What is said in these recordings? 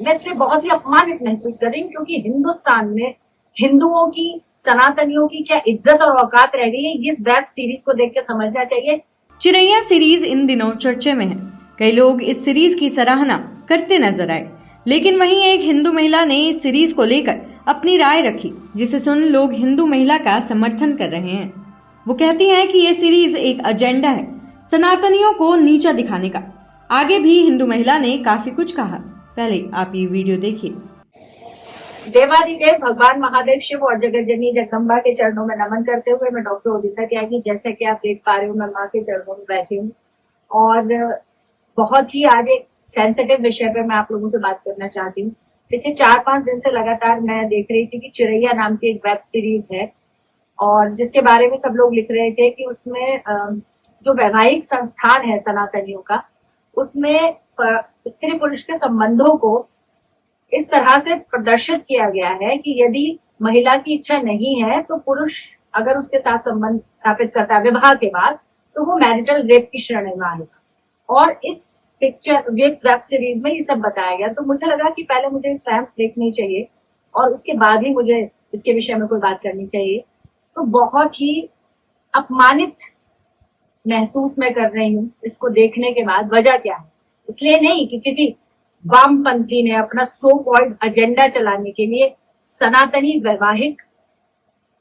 मैं इसलिए बहुत ही अपमानित महसूस कर रही हूँ, क्योंकि हिंदुस्तान में हिंदुओं की, सनातनियों की क्या इज्जत और औकात रह गई है, ये इस वेब सीरीज को देख के समझना चाहिए। चिरैया सीरीज इन दिनों चर्चे में है। कई लोग इस सीरीज की सराहना करते नजर आए, लेकिन वहीं एक हिंदू महिला ने इस सीरीज को लेकर अपनी राय रखी, जिसे सुन लोग हिंदू महिला का समर्थन कर रहे हैं। वो कहती हैं कि ये सीरीज एक एजेंडा है सनातनियों को नीचा दिखाने का। आगे भी हिंदू महिला ने काफी कुछ कहा, पहले आप ये वीडियो देखिए। देवादिदेव भगवान महादेव शिव और जगत जननी जगदम्बा के चरणों में नमन करते हुए मैं डॉक्टर उदिता त्यागी, जैसे कि आप देख पा रहे हो, मैं माँ के चरणों में बैठी हूँ और बहुत ही आज एक सेंसिटिव विषय पर मैं आप लोगों से बात करना चाहती हूँ। पिछले 4-5 दिन से लगातार मैं देख रही थी कि चिरैया नाम की एक वेब सीरीज है और जिसके बारे में सब लोग लिख रहे थे कि उसमें जो वैवाहिक संस्थान है सनातनियों का, उसमें स्त्री पुरुष के संबंधों को इस तरह से प्रदर्शित किया गया है कि यदि महिला की इच्छा नहीं है तो पुरुष अगर उसके साथ संबंध स्थापित करता है विवाह के बाद, तो वो मैरिटल रेप की श्रेणी में आएगा। और इस वेब सीरीज में ये सब बताया गया, तो मुझे लगा कि पहले मुझे इस फिल्म देखनी चाहिए और उसके बाद ही मुझे इसके विषय में कोई बात करनी चाहिए। तो बहुत ही अपमानित महसूस मैं कर रही हूँ इसको देखने के बाद। वजह क्या है? इसलिए नहीं कि किसी वामपंथी ने अपना सो कॉल्ड एजेंडा चलाने के लिए सनातनी वैवाहिक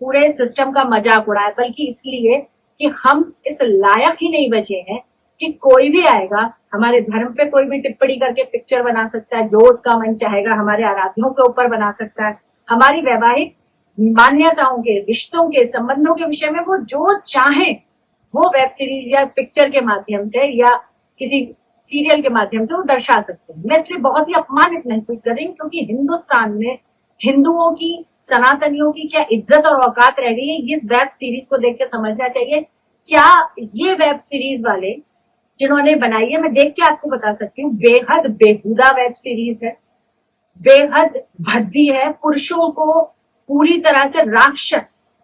पूरे सिस्टम का मजाक उड़ाया, बल्कि इसलिए कि हम इस लायक ही नहीं बचे हैं कि कोई भी आएगा हमारे धर्म पे कोई भी टिप्पणी करके पिक्चर बना सकता है, जो उसका मन चाहेगा हमारे आराध्यों के ऊपर बना सकता है। हमारी वैवाहिक मान्यताओं के, रिश्तों के, संबंधों के विषय में वो जो चाहे वो वेब सीरीज या पिक्चर के माध्यम से या किसी सीरियल के माध्यम से वो दर्शा सकते हैं। मैं इसलिए बहुत ही अपमानित महसूस कर रही हूँ, क्योंकि हिंदुस्तान में हिंदुओं की, सनातनियों की क्या इज्जत और औकात रह गई है, ये इस वेब सीरीज को देख के समझना चाहिए। क्या ये वेब सीरीज वाले जिन्होंने बनाई है, मैं देख के आपको बता सकती हूँ, बेहद बेहुदा वेब सीरीज है, बेहद भद्दी है, पुरुषों को पूरी तरह से राक्षस,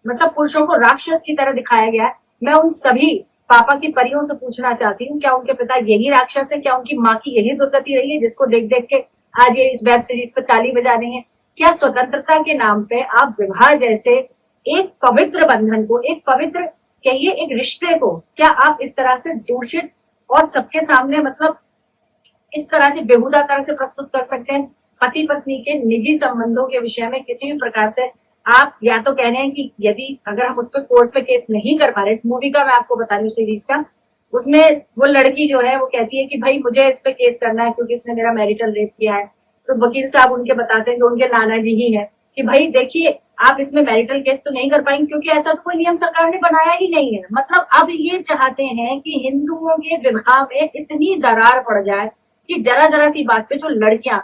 मतलब पुरुषों को राक्षस की तरह दिखाया गया है। मैं उन सभी पापा की परियों से पूछना चाहती हूँ, क्या उनके पिता यही राक्षस है? क्या उनकी माँ की यही दुर्गति रही है जिसको देख देख के आज ये इस वेब सीरीज पर ताली बजा रही है? क्या स्वतंत्रता के नाम पे आप विवाह जैसे एक पवित्र बंधन को, एक पवित्र कहिए एक रिश्ते को, क्या आप इस तरह से दूषित और सबके सामने मतलब इस तरह से बेहुदा तरह से प्रस्तुत कर सकते हैं? पति पत्नी के निजी संबंधों के विषय में किसी भी प्रकार से आप या तो कह रहे हैं कि यदि अगर हम उस पर कोर्ट पे केस नहीं कर पा रहे, इस मूवी का मैं आपको बता रही हूँ सीरीज का, उसमें वो लड़की जो है वो कहती है कि भाई मुझे इस पे केस करना है क्योंकि इसने मेरा मैरिटल रेप किया है। तो वकील साहब उनके बताते हैं, जो उनके नाना जी ही है, कि भाई देखिए आप इसमें मैरिटल केस तो नहीं कर पाएंगे क्योंकि ऐसा तो कोई नियम सरकार ने बनाया ही नहीं है। मतलब अब ये चाहते हैं कि हिंदुओं के विवाह में इतनी दरार पड़ जाए कि जरा जरा सी बात पे जो लड़कियां,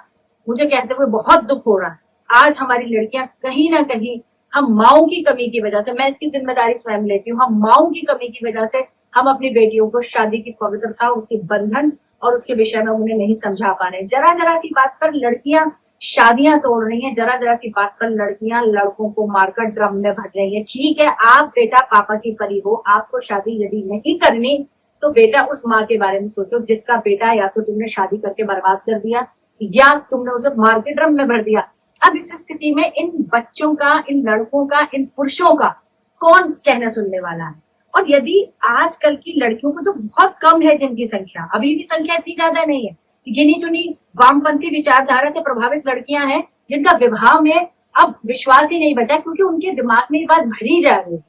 मुझे कहते हुए बहुत दुख हो रहा है, आज हमारी लड़कियां कहीं ना कहीं हम माओं की कमी की वजह से, मैं इसकी जिम्मेदारी स्वयं लेती हूँ, हम माओं की कमी की वजह से हम अपनी बेटियों को शादी की पवित्रता, उसके बंधन और उसके विषय में उन्हें नहीं समझा पा रहे। जरा जरा सी बात पर लड़कियां शादियां तोड़ रही हैं, जरा जरा सी बात पर लड़कियां लड़कों को मारकर ड्रम में भर रही है। ठीक है, आप बेटा पापा की परी हो, आपको शादी यदि नहीं करनी तो बेटा उस माँ के बारे में सोचो जिसका बेटा या तो तुमने शादी करके बर्बाद कर दिया या तुमने उसे मार के ड्रम में भर दिया। अब इस स्थिति में इन बच्चों का, इन लड़कों का, इन पुरुषों का कौन कहना सुनने वाला है? और यदि आजकल की लड़कियों को, जो बहुत कम है जिनकी संख्या, अभी भी संख्या इतनी ज्यादा नहीं है, गिनी चुनी वामपंथी विचारधारा से प्रभावित लड़कियां हैं जिनका विवाह में अब विश्वास ही नहीं बचा, क्योंकि उनके दिमाग में ये बात भरी जा रही है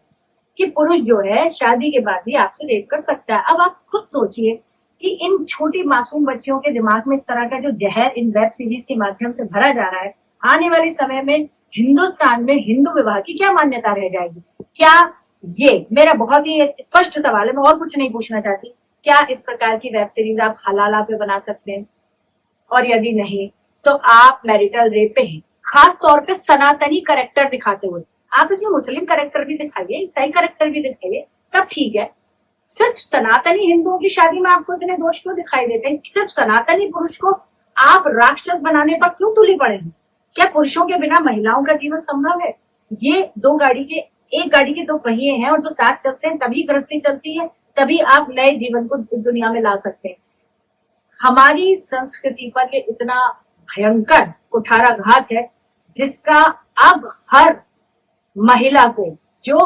कि पुरुष जो है शादी के बाद भी आपसे रेप कर सकता है। अब आप खुद सोचिए कि इन छोटी मासूम बच्चियों के दिमाग में इस तरह का जो जहर इन वेब सीरीज के माध्यम से भरा जा रहा है, आने वाले समय में हिंदुस्तान में हिंदू विवाह की क्या मान्यता रह जाएगी? क्या ये मेरा बहुत ही स्पष्ट सवाल है, मैं और कुछ नहीं पूछना चाहती। क्या इस प्रकार की वेब सीरीज आप हलाला पे बना सकते हैं? और यदि नहीं तो आप मैरिटल रेप पे ही, खास तौर पे सनातनी कैरेक्टर दिखाते हुए, आप इसमें मुस्लिम कैरेक्टर भी दिखाइए, ईसाई कैरेक्टर भी दिखाइए, तब ठीक है। सिर्फ सनातनी हिंदुओं की शादी में आपको इतने दोष क्यों दिखाई देते हैं? सिर्फ सनातनी पुरुष को आप राक्षस बनाने पर क्यों तुले पड़े हैं? क्या पुरुषों के बिना महिलाओं का जीवन संभव है? ये एक गाड़ी के दो पहिए हैं और जो साथ चलते हैं तभी गृहस्थी चलती है, तभी आप नए जीवन को दुनिया में ला सकते हैं। हमारी संस्कृति पर ये इतना भयंकर कुठाराघात है, जिसका अब हर महिला को, जो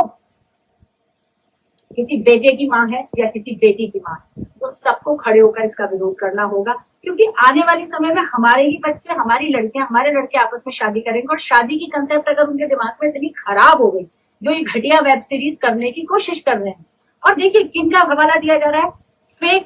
किसी बेटे की माँ है या किसी बेटी की माँ है, तो सबको खड़े होकर इसका विरोध करना होगा। क्योंकि आने वाले समय में हमारे ही बच्चे, हमारी लड़कियां, हमारे लड़के आपस में शादी करेंगे, और शादी की कंसेप्ट अगर उनके दिमाग में इतनी खराब हो गई, जो ये घटिया वेब सीरीज करने की कोशिश कर रहे हैं। और देखिए किनका हवाला दिया जा रहा है, फेक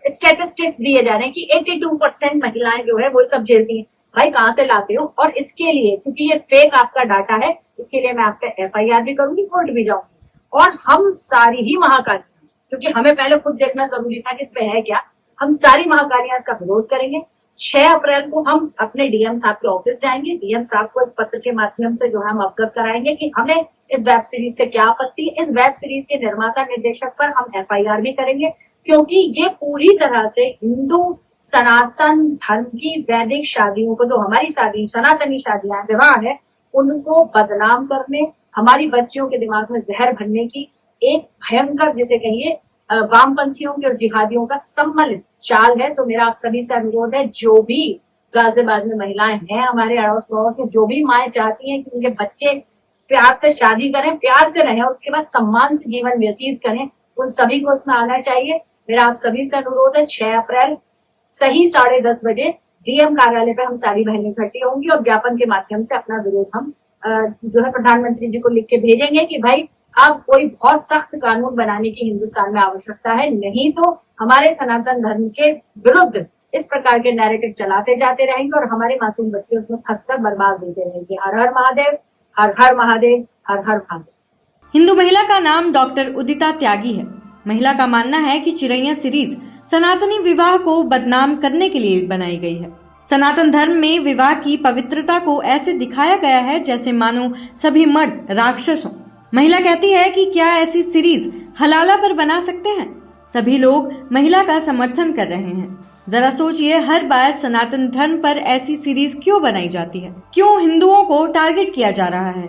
स्टेटिस्टिक्स दिए जा रहे हैं कि 82% महिलाएं जो है वो सब झेलती हैं। भाई कहां से लाते हो? और इसके लिए, क्योंकि ये फेक आपका डाटा है, इसके लिए मैं आप पे FIR भी करूंगी, कोर्ट भी जाऊंगी। और हम सारी ही महाकालियां, क्योंकि हमें पहले खुद देखना जरूरी था कि इस पे है क्या, हम सारी महाकालियां इसका विरोध करेंगे। 6 अप्रैल को हम अपने DM साहब के ऑफिस जाएंगे। DM साहब को एक पत्र के माध्यम से जो है हम अवगत कराएंगे कि हमें इस वेब सीरीज से क्या आपत्ति है। इस वेब सीरीज के निर्माता निर्देशक पर हम FIR भी करेंगे, क्योंकि ये पूरी तरह से हिंदू सनातन धर्म की वैदिक शादियों को, जो हमारी शादी सनातनी शादियां विवाह है, उनको बदनाम करने, हमारी बच्चियों के दिमाग में जहर भरने की एक भयंकर, जिसे कहिए वामपंथियों के और जिहादियों का सम्मिलित चाल है। तो मेरा आप सभी से अनुरोध है, जो भी गाजियाबाद में महिलाएं हैं, हमारे अड़ोस पड़ोस में जो भी माएँ चाहती हैं कि उनके बच्चे प्यार से शादी करें, प्यार से रहें और उसके बाद सम्मान से जीवन व्यतीत करें, उन सभी को उसमें आना चाहिए। मेरा आप सभी से अनुरोध है, 6 अप्रैल सही 10:30 बजे DM कार्यालय पे हम सारी बहनें इकट्ठी होंगी और ज्ञापन के माध्यम से अपना विरोध हम जो है प्रधानमंत्री जी को लिख के भेजेंगे कि भाई अब कोई बहुत सख्त कानून बनाने की हिंदुस्तान में आवश्यकता है, नहीं तो हमारे सनातन धर्म के विरुद्ध इस प्रकार के नैरेटिव चलाते जाते रहेंगे और हमारे मासूम बच्चे उसमें फंसकर बर्बाद होते रहेंगे। हर हर महादेव, हर हर महादेव, हर हर महादेव। हिंदू महिला का नाम डॉक्टर उदिता त्यागी है। महिला का मानना है कि चिरैया सीरीज सनातनी विवाह को बदनाम करने के लिए बनाई गई है। सनातन धर्म में विवाह की पवित्रता को ऐसे दिखाया गया है जैसे मानो सभी मर्द राक्षस हों। महिला कहती है कि क्या ऐसी सीरीज हलाला पर बना सकते हैं? सभी लोग महिला का समर्थन कर रहे हैं। जरा सोचिए, हर बार सनातन धर्म पर ऐसी सीरीज क्यों बनाई जाती है? क्यों हिंदुओं को टारगेट किया जा रहा है?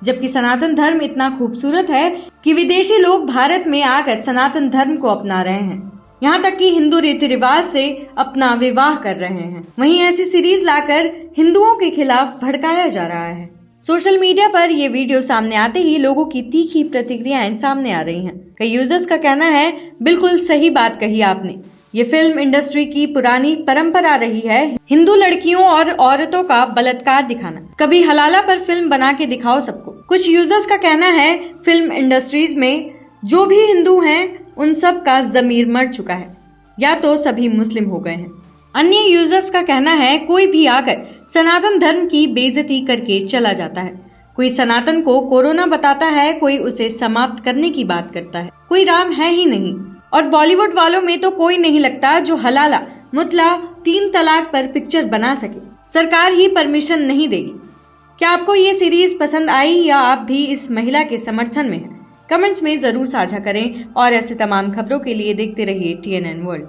जबकि सनातन धर्म इतना खूबसूरत है कि विदेशी लोग भारत में आकर सनातन धर्म को अपना रहे हैं। यहाँ तक कि हिंदू रीति रिवाज से अपना विवाह कर रहे हैं। वहीं ऐसी सीरीज लाकर हिंदुओं के खिलाफ भड़काया जा रहा है। सोशल मीडिया पर ये वीडियो सामने आते ही लोगों की तीखी प्रतिक्रियाएं सामने आ रही हैं। कई यूजर्स का कहना है, बिल्कुल सही बात कही आपने, ये फिल्म इंडस्ट्री की पुरानी परंपरा रही है हिंदू लड़कियों और औरतों का बलात्कार दिखाना। कभी हलाला पर फिल्म बना के दिखाओ सबको। कुछ यूजर्स का कहना है, फिल्म इंडस्ट्रीज में जो भी हिंदू हैं उन सब का जमीर मर चुका है, या तो सभी मुस्लिम हो गए हैं। अन्य यूजर्स का कहना है, कोई भी आकर सनातन धर्म की बेइज्जती करके चला जाता है। कोई सनातन को कोरोना बताता है, कोई उसे समाप्त करने की बात करता है। कोई राम है ही नहीं। और बॉलीवुड वालों में तो कोई नहीं लगता जो हलाला मुतला 3 तलाक पर पिक्चर बना सके। सरकार ही परमिशन नहीं देगी। क्या आपको ये सीरीज पसंद आई या आप भी इस महिला के समर्थन में हैं? कमेंट्स में जरूर साझा करें और ऐसे तमाम खबरों के लिए देखते रहिए TNN वर्ल्ड।